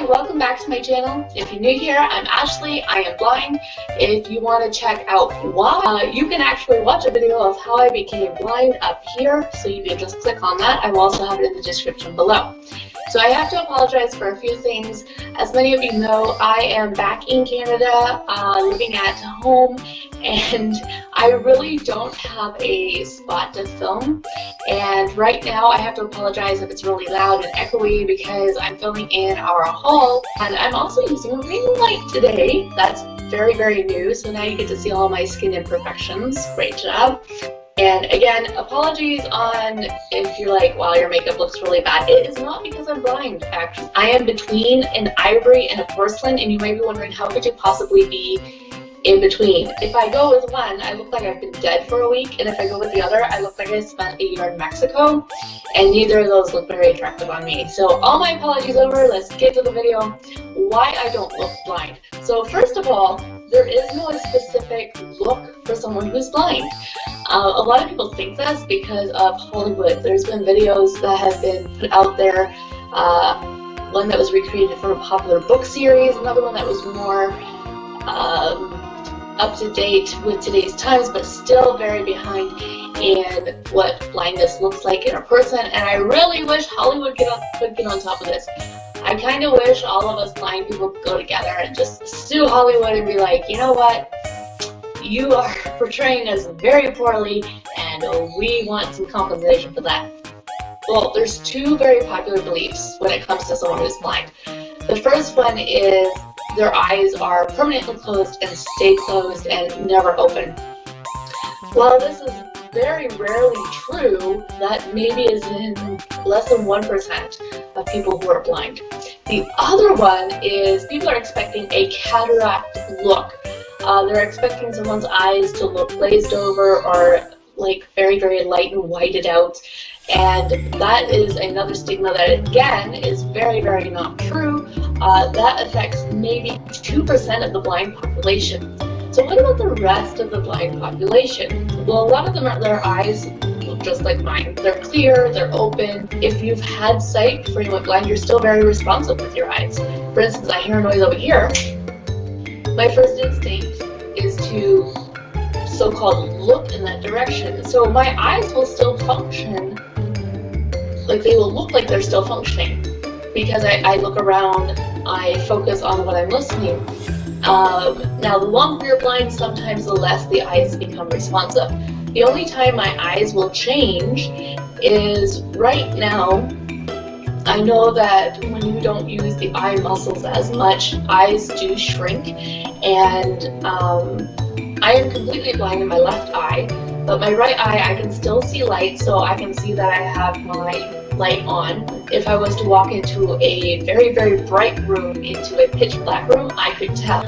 welcome back to my channel. If you're new here, I'm Ashley, I am blind. If you want to check out why, you can actually watch a video of how I became blind up here, so you can just click on that. I will also have it in the description below. So I have to apologize for a few things. As many of you know, I am back in Canada, living at home, and I really don't have a spot to film. And right now I have to apologize if it's really loud and echoey because I'm filming in our hall, and I'm also using a ring light today. That's very, very new, so now you get to see all my skin imperfections. Great job. And again, apologies on if you're like, wow, your makeup looks really bad. It is not because I'm blind, actually. I am between an ivory and a porcelain, and you might be wondering, how could you possibly be in between? If I go with one, I look like I've been dead for a week, and if I go with the other, I look like I spent a year in Mexico, and neither of those look very attractive on me. So all my apologies over, let's get to the video. Why I don't look blind. So first of all, there is no specific look for someone who's blind. A lot of people think this because of Hollywood. There's been videos that have been put out there, one that was recreated from a popular book series, another one that was more up to date with today's times, but still very behind in what blindness looks like in a person. And I really wish Hollywood could get on top of this. I kind of wish all of us blind people could go together and just sue Hollywood and be like, you know what? You are portraying us very poorly, and we want some compensation for that. Well, there's two very popular beliefs when it comes to someone who's blind. The first one is their eyes are permanently closed and stay closed and never open. Well, this is very rarely true. That maybe is in less than 1% of people who are blind. The other one is people are expecting a cataract look. They're expecting someone's eyes to look glazed over or like very, very light and whited out. And that is another stigma that, again, is very, very not true. That affects maybe 2% of the blind population. So what about the rest of the blind population? Well, a lot of them, their eyes look just like mine. They're clear, they're open. If you've had sight before you went blind, you're still very responsive with your eyes. For instance, I hear a noise over here. My first instinct is to so-called look in that direction. So my eyes will still function, like they will look like they're still functioning, because I look around, I focus on what I'm listening. Now, the longer you're blind, sometimes the less the eyes become responsive. The only time my eyes will change is right now. I know that when you don't use the eye muscles as much, eyes do shrink, and I am completely blind in my left eye, but my right eye I can still see light, so I can see that I have my light on. If I was to walk into a very, very bright room, into a pitch black room, I could tell.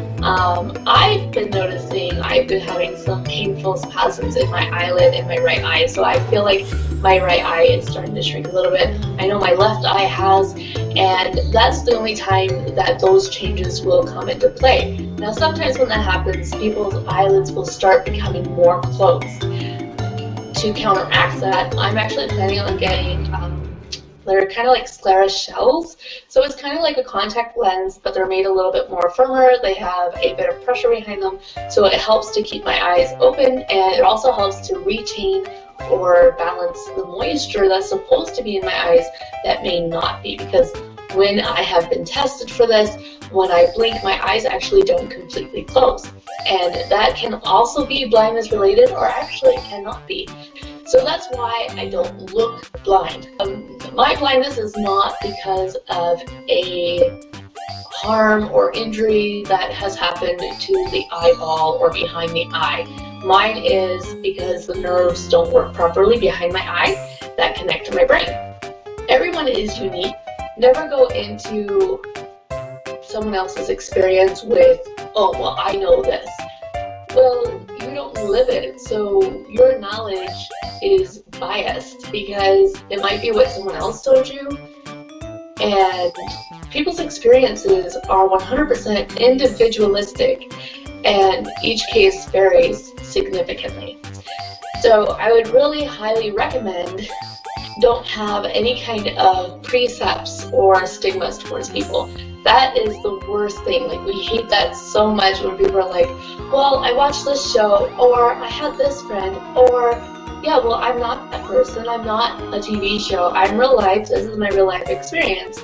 I've been noticing I've been having some painful spasms in my eyelid in my right eye, so I feel like my right eye is starting to shrink a little bit. I know my left eye has, and that's the only time that those changes will come into play. Now, sometimes when that happens, people's eyelids will start becoming more closed. To counteract that, I'm actually planning on getting they're kind of like sclera shells. So it's kind of like a contact lens, but they're made a little bit more firmer. They have a bit of pressure behind them, so it helps to keep my eyes open, and it also helps to retain or balance the moisture that's supposed to be in my eyes that may not be, because when I have been tested for this, when I blink, my eyes actually don't completely close. And that can also be blindness related, or actually it cannot be. So that's why I don't look blind. My blindness is not because of a harm or injury that has happened to the eyeball or behind the eye. Mine is because the nerves don't work properly behind my eye that connect to my brain. Everyone is unique. Never go into someone else's experience with, oh, well, I know this. Well, you don't live it, so your knowledge is biased because it might be what someone else told you, and people's experiences are 100% individualistic, and each case varies significantly. So I would really highly recommend don't have any kind of precepts or stigmas towards people. That is the worst thing. Like, we hate that so much when people are like, well, I watched this show, or I had this friend, or yeah, well, I'm not a person, I'm not a TV show, I'm real life, this is my real life experience.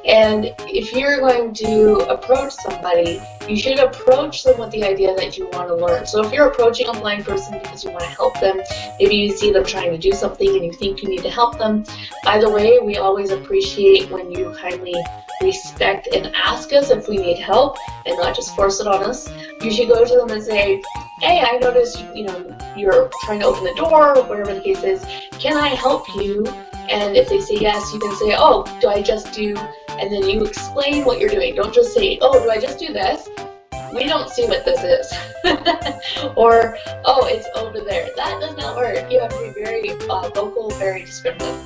And if you're going to approach somebody, you should approach them with the idea that you want to learn. So if you're approaching a blind person because you want to help them, maybe you see them trying to do something and you think you need to help them. By the way, we always appreciate when you kindly respect and ask us if we need help and not just force it on us. You should go to them and say, hey, I noticed, you're trying to open the door, or whatever the case is. Can I help you? And if they say yes, you can say, oh, do I just do, and then you explain what you're doing. Don't just say, oh, do I just do this? We don't see what this is. Or, oh, it's over there. That does not work. You have to be very vocal, very descriptive.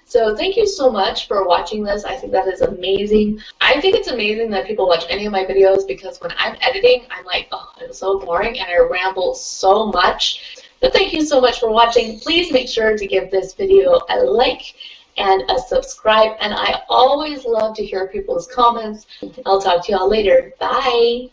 So thank you so much for watching this. I think that is amazing. I think it's amazing that people watch any of my videos, because when I'm editing, I'm like, oh, it's so boring and I ramble so much. But thank you so much for watching. Please make sure to give this video a like and a subscribe. And I always love to hear people's comments. I'll talk to y'all later. Bye.